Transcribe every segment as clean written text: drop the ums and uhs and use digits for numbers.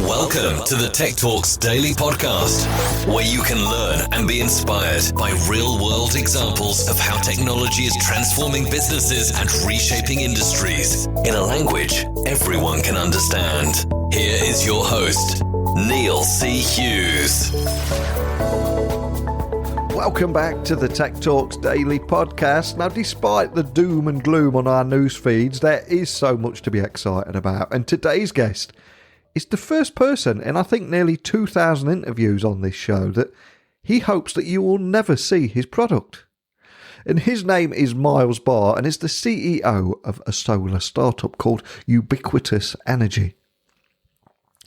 Welcome to the Tech Talks Daily Podcast, where you can learn and be inspired by real-world examples of how technology is transforming businesses and reshaping industries in a language everyone can understand. Here is your host, Neil C. Hughes. Welcome back to the Tech Talks Daily Podcast. Now, despite the doom and gloom on our news feeds, there is so much to be excited about. And today's guest is the first person in, I think, nearly 2,000 interviews on this show that he hopes that you will never see his product. And his name is Miles Barr and is the CEO of a solar startup called Ubiquitous Energy.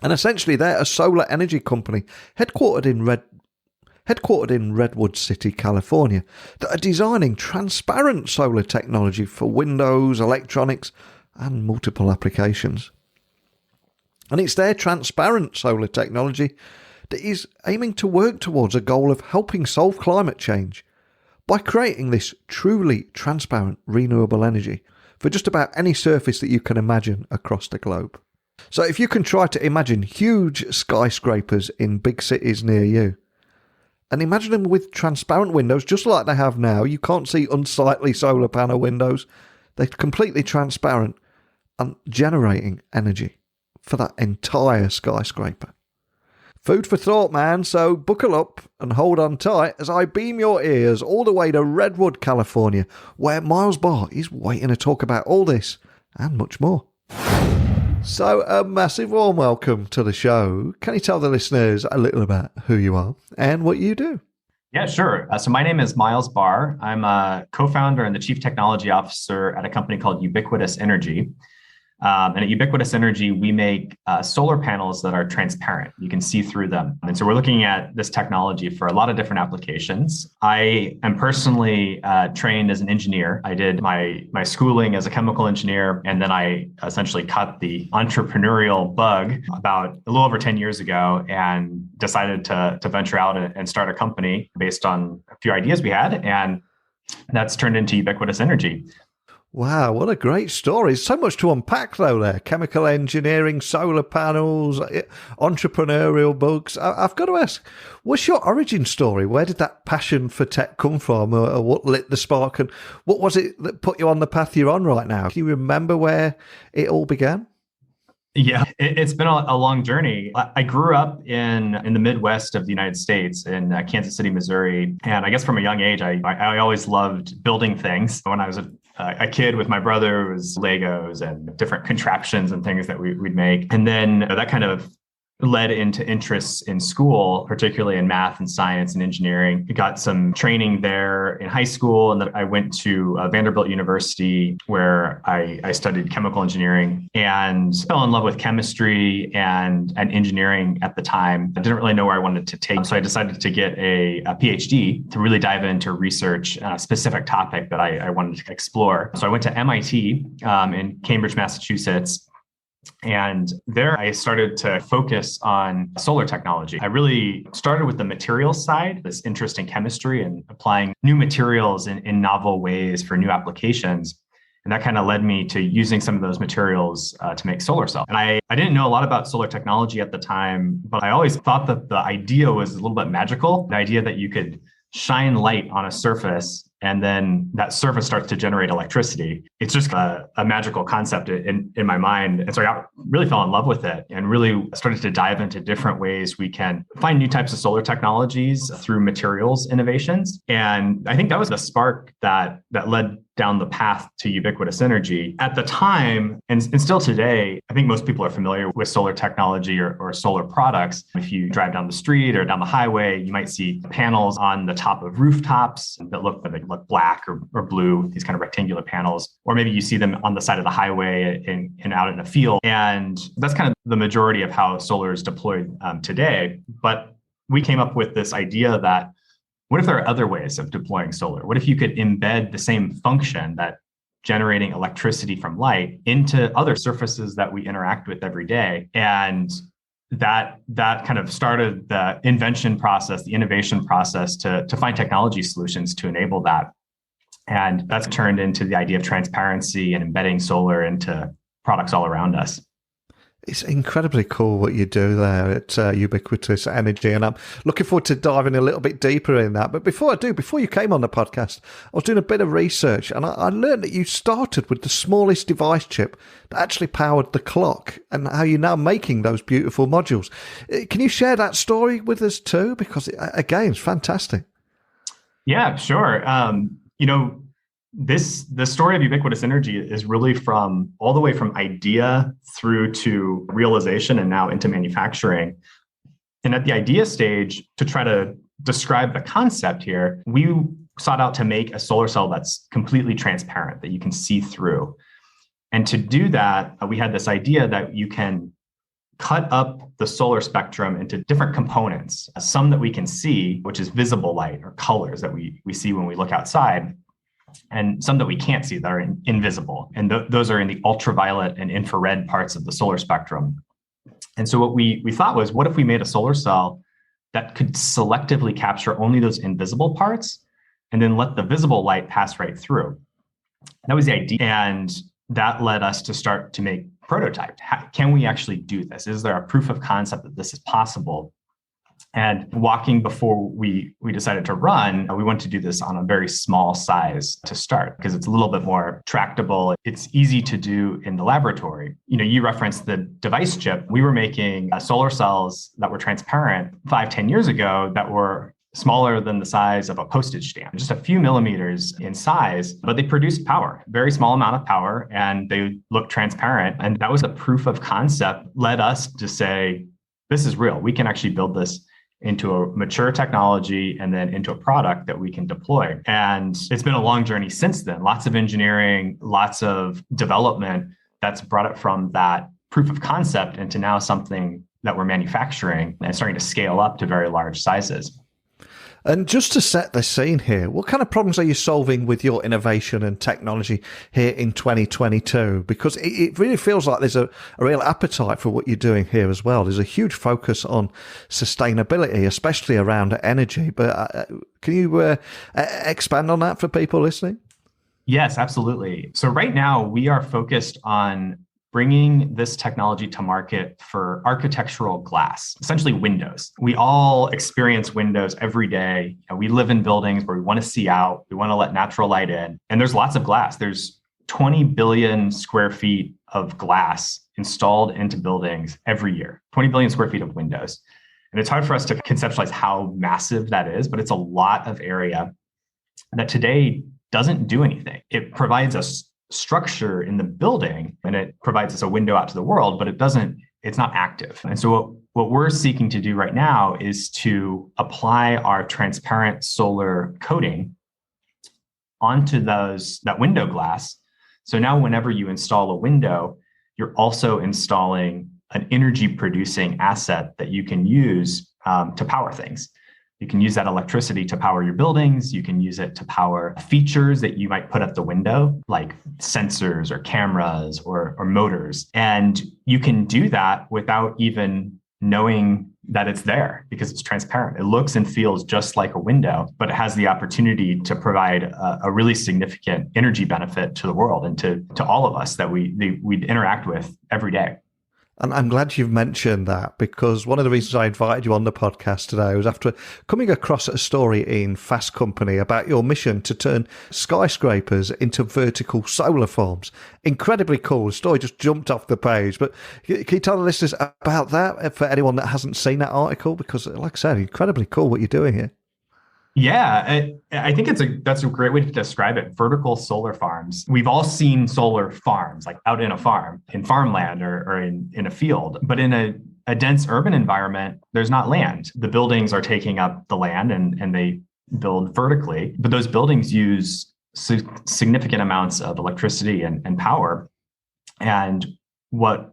And essentially, they're a solar energy company headquartered in Redwood City, California, that are designing transparent solar technology for windows, electronics, and multiple applications. And it's their transparent solar technology that is aiming to work towards a goal of helping solve climate change by creating this truly transparent renewable energy for just about any surface that you can imagine across the globe. So if you can try to imagine huge skyscrapers in big cities near you, and imagine them with transparent windows, just like they have now. You can't see unsightly solar panel windows. They're completely transparent and generating energy for that entire skyscraper. Food for thought, man. So buckle up and hold on tight as I beam your ears all the way to Redwood, California, where Miles Barr is waiting to talk about all this and much more. So a massive warm welcome to the show. Can you tell the listeners a little about who you are and what you do? Yeah, sure. So my name is Miles Barr. I'm a co-founder and the chief technology officer at a company called Ubiquitous Energy. And at Ubiquitous Energy, we make solar panels that are transparent. You can see through them. And so we're looking at this technology for a lot of different applications. I am personally trained as an engineer. I did my schooling as a chemical engineer, and then I essentially caught the entrepreneurial bug about a little over 10 years ago and decided to venture out and start a company based on a few ideas we had. And that's turned into Ubiquitous Energy. Wow, what a great story. So much to unpack, though, there. Chemical engineering, solar panels, entrepreneurial bugs. I've got to ask, what's your origin story? Where did that passion for tech come from? Or what lit the spark? And what was it that put you on the path you're on right now? Can you remember where it all began? Yeah, it's been a long journey. I grew up in the Midwest of the United States in Kansas City, Missouri. And I guess from a young age, I always loved building things. When I was a kid with my brother, it was Legos and different contraptions and things that we'd make. And then that kind of led into interests in school, particularly in math and science and engineering. I got some training there in high school, and then I went to Vanderbilt University where I studied chemical engineering and fell in love with chemistry and engineering at the time. I didn't really know where I wanted to take, so I decided to get a PhD to really dive into research on a specific topic that I wanted to explore. So I went to MIT in Cambridge, Massachusetts. And there I started to focus on solar technology. I really started with the materials side, this interest in chemistry and applying new materials in novel ways for new applications. And that kind of led me to using some of those materials to make solar cells. And I didn't know a lot about solar technology at the time, but I always thought that the idea was a little bit magical. The idea that you could shine light on a surface and then that surface starts to generate electricity. It's just a magical concept in my mind. And so I really fell in love with it and really started to dive into different ways we can find new types of solar technologies through materials innovations. And I think that was the spark that led down the path to Ubiquitous Energy. At the time, and still today, I think most people are familiar with solar technology or solar products. If you drive down the street or down the highway, you might see panels on the top of rooftops that look black or blue, these kind of rectangular panels. Or maybe you see them on the side of the highway and out in the field. And that's kind of the majority of how solar is deployed today. But we came up with this idea that what if there are other ways of deploying solar? What if you could embed the same function, that generating electricity from light, into other surfaces that we interact with every day? And that kind of started the invention process, the innovation process to find technology solutions to enable that. And that's turned into the idea of transparency and embedding solar into products all around us. It's incredibly cool what you do there at Ubiquitous Energy, and I'm looking forward to diving a little bit deeper in that. But before you came on the podcast, I was doing a bit of research, and I learned that you started with the smallest device chip that actually powered the clock, and how you're now making those beautiful modules. Can you share that story with us too? Because, again, it's fantastic. Yeah, sure. The story of Ubiquitous Energy is really all the way from idea through to realization and now into manufacturing. And at the idea stage, to try to describe the concept here, we sought out to make a solar cell that's completely transparent, that you can see through. And to do that, we had this idea that you can cut up the solar spectrum into different components, some that we can see, which is visible light or colors that we see when we look outside, and some that we can't see that are invisible. And those are in the ultraviolet and infrared parts of the solar spectrum. And so what we thought was, what if we made a solar cell that could selectively capture only those invisible parts and then let the visible light pass right through? That was the idea. And that led us to start to make prototype. Can we actually do this? Is there a proof of concept that this is possible? And walking before we decided to run, we wanted to do this on a very small size to start because it's a little bit more tractable. It's easy to do in the laboratory. You referenced the device chip. We were making solar cells that were transparent 5-10 years ago that were smaller than the size of a postage stamp, just a few millimeters in size, but they produced power, very small amount of power, and they looked transparent. And that was a proof of concept, led us to say, this is real. We can actually build this into a mature technology and then into a product that we can deploy. And it's been a long journey since then. Lots of engineering, lots of development that's brought it from that proof of concept into now something that we're manufacturing and starting to scale up to very large sizes. And just to set the scene here, what kind of problems are you solving with your innovation and technology here in 2022? Because it really feels like there's a real appetite for what you're doing here as well. There's a huge focus on sustainability, especially around energy. But can you expand on that for people listening? Yes, absolutely. So right now we are focused on bringing this technology to market for architectural glass, essentially windows. We all experience windows every day. We live in buildings where we want to see out, we want to let natural light in, and there's lots of glass. There's 20 billion square feet of glass installed into buildings every year, 20 billion square feet of windows. And it's hard for us to conceptualize how massive that is, but it's a lot of area that today doesn't do anything. It provides us structure in the building and it provides us a window out to the world, but it's not active. And so what we're seeking to do right now is to apply our transparent solar coating onto that window glass. So now whenever you install a window, you're also installing an energy producing asset that you can use to power things. You can use that electricity to power your buildings. You can use it to power features that you might put at the window, like sensors or cameras or motors. And you can do that without even knowing that it's there because it's transparent. It looks and feels just like a window, but it has the opportunity to provide a really significant energy benefit to the world and to all of us that we interact with every day. And I'm glad you've mentioned that, because one of the reasons I invited you on the podcast today was after coming across a story in Fast Company about your mission to turn skyscrapers into vertical solar farms. Incredibly cool. The story just jumped off the page. But can you tell the listeners about that for anyone that hasn't seen that article? Because, like I said, incredibly cool what you're doing here. Yeah, I think that's a great way to describe it. Vertical solar farms. We've all seen solar farms, like out in a farm, in farmland or in a field. But in a dense urban environment, there's not land. The buildings are taking up the land and they build vertically. But those buildings use significant amounts of electricity and power. And what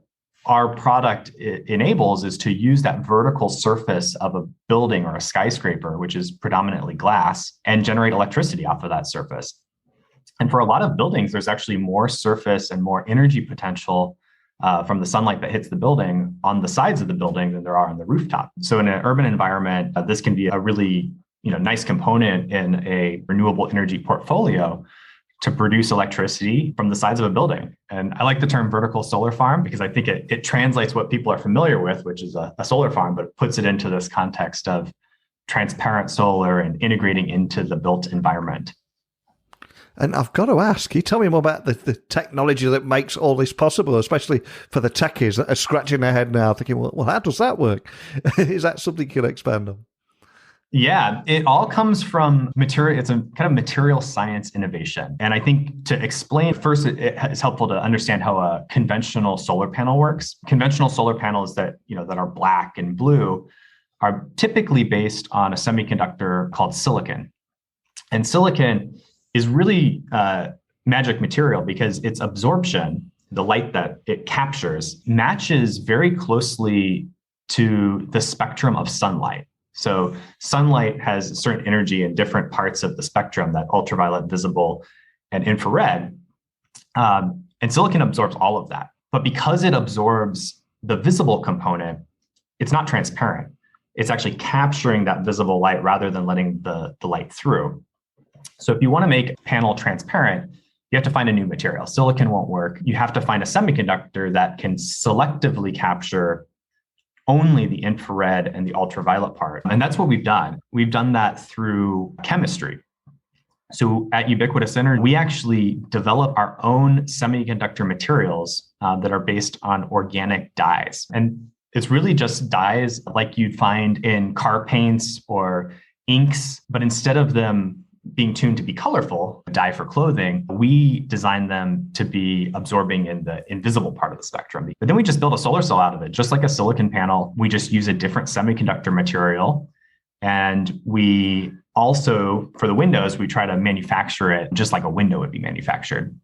our product enables is to use that vertical surface of a building or a skyscraper, which is predominantly glass, and generate electricity off of that surface. And for a lot of buildings, there's actually more surface and more energy potential from the sunlight that hits the building on the sides of the building than there are on the rooftop. So in an urban environment, this can be a really nice component in a renewable energy portfolio to produce electricity from the sides of a building. And I like the term vertical solar farm because I think it translates what people are familiar with, which is a solar farm, but puts it into this context of transparent solar and integrating into the built environment. And I've got to ask, can you tell me more about the technology that makes all this possible, especially for the techies that are scratching their head now thinking, well, how does that work? Is that something you can expand on? Yeah, it all comes from material. It's a kind of material science innovation. And I think to explain first, it's helpful to understand how a conventional solar panel works. Conventional solar panels that are black and blue are typically based on a semiconductor called silicon. And silicon is really magic material because its absorption, the light that it captures, matches very closely to the spectrum of sunlight. So sunlight has a certain energy in different parts of the spectrum, that ultraviolet, visible, and infrared. And silicon absorbs all of that. But because it absorbs the visible component, it's not transparent. It's actually capturing that visible light rather than letting the light through. So if you want to make a panel transparent, you have to find a new material. Silicon won't work. You have to find a semiconductor that can selectively capture only the infrared and the ultraviolet part. And that's what we've done. We've done that through chemistry. So at Ubiquitous Energy, we actually develop our own semiconductor materials that are based on organic dyes. And it's really just dyes like you'd find in car paints or inks, but instead of them being tuned to be colorful, dye for clothing, we designed them to be absorbing in the invisible part of the spectrum. But then we just build a solar cell out of it, just like a silicon panel. We just use a different semiconductor material. And we also, for the windows, we try to manufacture it just like a window would be manufactured.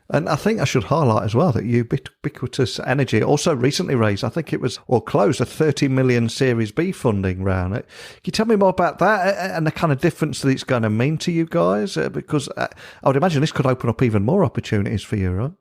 And I think I should highlight as well that Ubiquitous Energy also recently raised, I think it was, or closed a 30 million Series B funding round. Can you tell me more about that and the kind of difference that it's going to mean to you guys? Because I would imagine this could open up even more opportunities for you, right?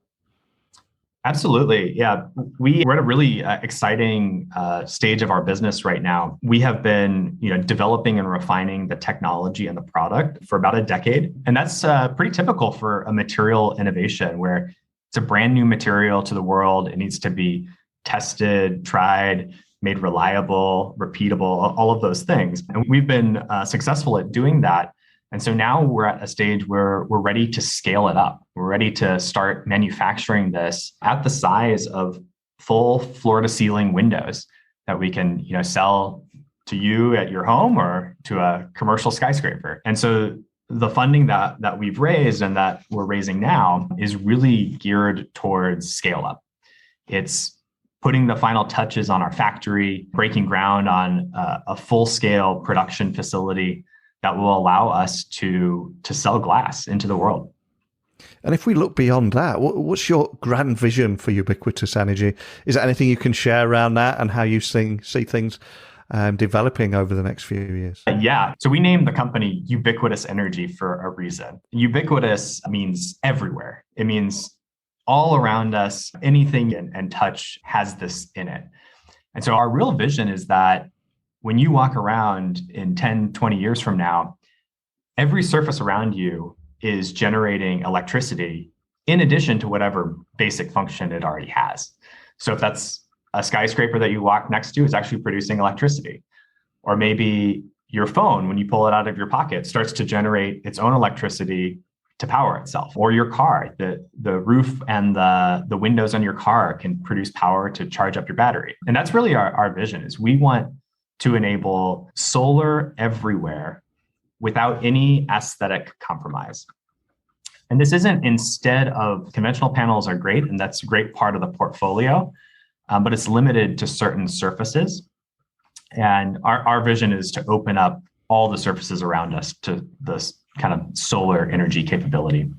Absolutely. Yeah. We're at a really exciting stage of our business right now. We have been, developing and refining the technology and the product for about a decade. And that's pretty typical for a material innovation where it's a brand new material to the world. It needs to be tested, tried, made reliable, repeatable, all of those things. And we've been successful at doing that. And so now we're at a stage where we're ready to scale it up. We're ready to start manufacturing this at the size of full floor-to-ceiling windows that we can, sell to you at your home or to a commercial skyscraper. And so the funding that we've raised and that we're raising now is really geared towards scale up. It's putting the final touches on our factory, breaking ground on a full-scale production facility that will allow us to sell glass into the world. And if we look beyond that, what's your grand vision for Ubiquitous Energy? Is there anything you can share around that and how you see things developing over the next few years? Yeah. So we named the company Ubiquitous Energy for a reason. Ubiquitous means everywhere. It means all around us, anything and touch has this in it. And so our real vision is that when you walk around in 10, 20 years from now, every surface around you is generating electricity in addition to whatever basic function it already has. So if that's a skyscraper that you walk next to is actually producing electricity, or maybe your phone, when you pull it out of your pocket, starts to generate its own electricity to power itself, or your car, the roof and the windows on your car can produce power to charge up your battery. And that's really our vision is we want to enable solar everywhere without any aesthetic compromise. And this isn't instead of conventional panels are great, and that's a great part of the portfolio, but it's limited to certain surfaces. And our vision is to open up all the surfaces around us to this kind of solar energy capability.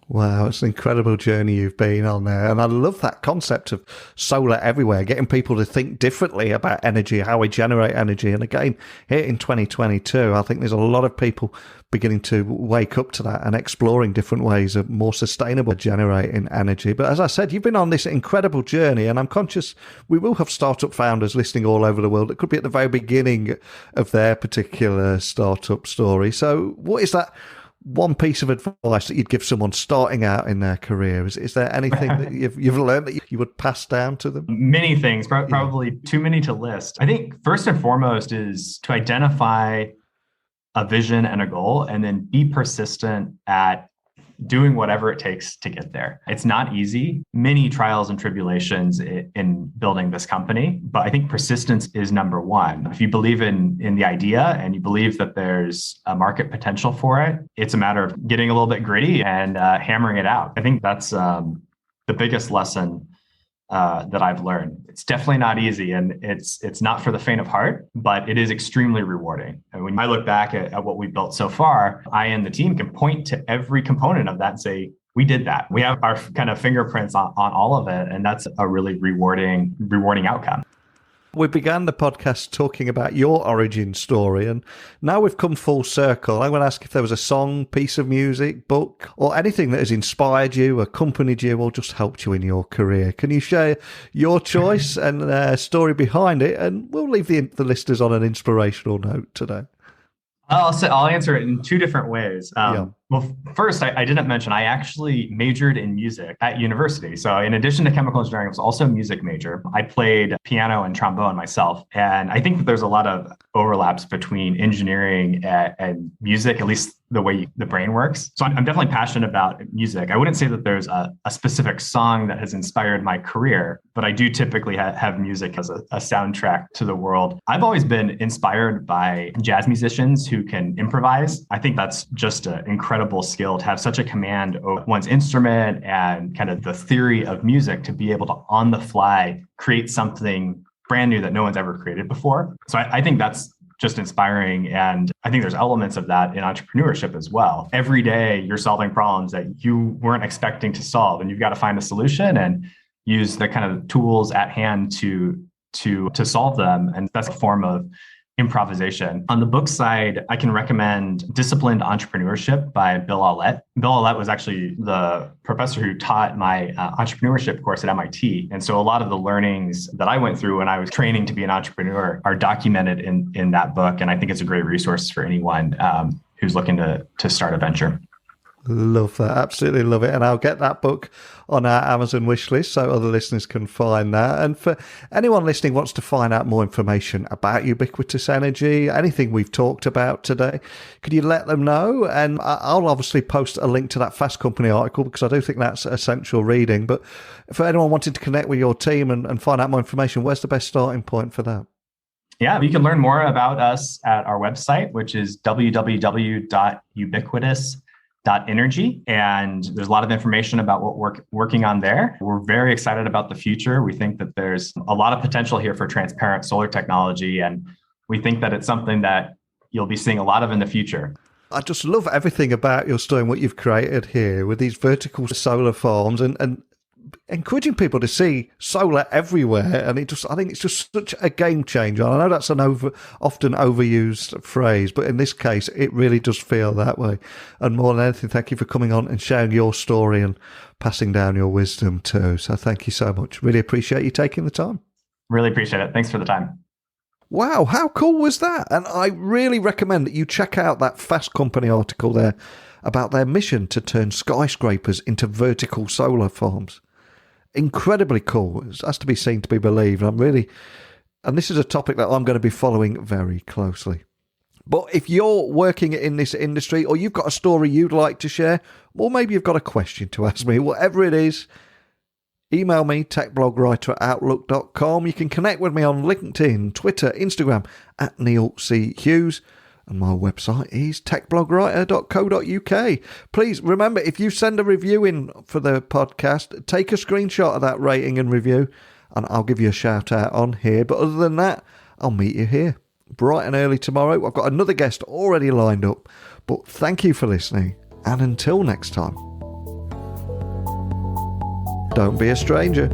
Wow, it's an incredible journey you've been on there. And I love that concept of solar everywhere, getting people to think differently about energy, how we generate energy. And again, here in 2022, I think there's a lot of people beginning to wake up to that and exploring different ways of more sustainable generating energy. But as I said, you've been on this incredible journey, and I'm conscious we will have startup founders listening all over the world. It could be at the very beginning of their particular startup story. So what is that one piece of advice that you'd give someone starting out in their career? Is there anything that you've learned that you would pass down to them? Many things, probably too many to list. I think first and foremost is to identify a vision and a goal, and then be persistent at doing whatever it takes to get there. It's not easy. Many trials and tribulations in building this company, but I think persistence is number one. If you believe in the idea and you believe that there's a market potential for it, it's a matter of getting a little bit gritty and hammering it out. I think that's the biggest lesson that I've learned. It's definitely not easy, and it's not for the faint of heart, but it is extremely rewarding. And when I look back at what we've built so far, I and the team can point to every component of that and say, we did that. We have our kind of fingerprints on all of it, and that's a really rewarding outcome. We began the podcast talking about your origin story, and now we've come full circle. I'm going to ask if there was a song, piece of music, book, or anything that has inspired you, accompanied you, or just helped you in your career. Can you share your choice and story behind it? And we'll leave the listeners on an inspirational note today. I'll answer it in two different ways. Well, first, I didn't mention, I actually majored in music at university. So in addition to chemical engineering, I was also a music major. I played piano and trombone myself. And I think that there's a lot of overlaps between engineering and music, at least the way the brain works. So I'm definitely passionate about music. I wouldn't say that there's a specific song that has inspired my career, but I do typically have music as a soundtrack to the world. I've always been inspired by jazz musicians who can improvise. I think that's just an incredible skill to have such a command over one's instrument and kind of the theory of music to be able to on the fly create something brand new that no one's ever created before. So I think that's just inspiring. And I think there's elements of that in entrepreneurship as well. Every day you're solving problems that you weren't expecting to solve, and you've got to find a solution and use the kind of tools at hand to solve them. And that's a form of improvisation. On the book side, I can recommend Disciplined Entrepreneurship by Bill Aulet. Bill Aulet was actually the professor who taught my entrepreneurship course at MIT. And so a lot of the learnings that I went through when I was training to be an entrepreneur are documented in that book. And I think it's a great resource for anyone who's looking to start a venture. Love that. Absolutely love it. And I'll get that book on our Amazon wish list so other listeners can find that. And for anyone listening wants to find out more information about Ubiquitous Energy, anything we've talked about today, could you let them know? And I'll obviously post a link to that Fast Company article because I do think that's essential reading. But for anyone wanting to connect with your team and find out more information, where's the best starting point for that? Yeah, you can learn more about us at our website, which is www.ubiquitous.energy. And there's a lot of information about what we're working on there. We're very excited about the future. We think that there's a lot of potential here for transparent solar technology, and we think that it's something that you'll be seeing a lot of in the future. I just love everything about your story and what you've created here with these vertical solar farms and encouraging people to see solar everywhere. And I think it's just such a game changer. I know that's an often overused phrase, but in this case, it really does feel that way. And more than anything, thank you for coming on and sharing your story and passing down your wisdom too. So thank you so much. Really appreciate you taking the time. Really appreciate it. Thanks for the time. Wow, how cool was that? And I really recommend that you check out that Fast Company article there about their mission to turn skyscrapers into vertical solar farms. Incredibly cool. It has to be seen to be believed. And this is a topic that I'm going to be following very closely. But if you're working in this industry or you've got a story you'd like to share, or maybe you've got a question to ask me, whatever it is, email me, techblogwriter@outlook.com. You can connect with me on LinkedIn, Twitter, Instagram @Neil C. Hughes. And my website is techblogwriter.co.uk. Please remember, if you send a review in for the podcast, take a screenshot of that rating and review, and I'll give you a shout out on here. But other than that, I'll meet you here bright and early tomorrow. I've got another guest already lined up. But thank you for listening. And until next time, don't be a stranger.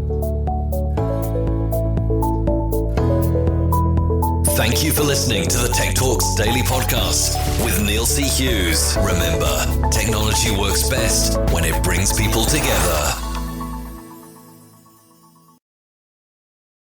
Thank you for listening to the Tech Talks Daily Podcast with Neil C. Hughes. Remember, technology works best when it brings people together.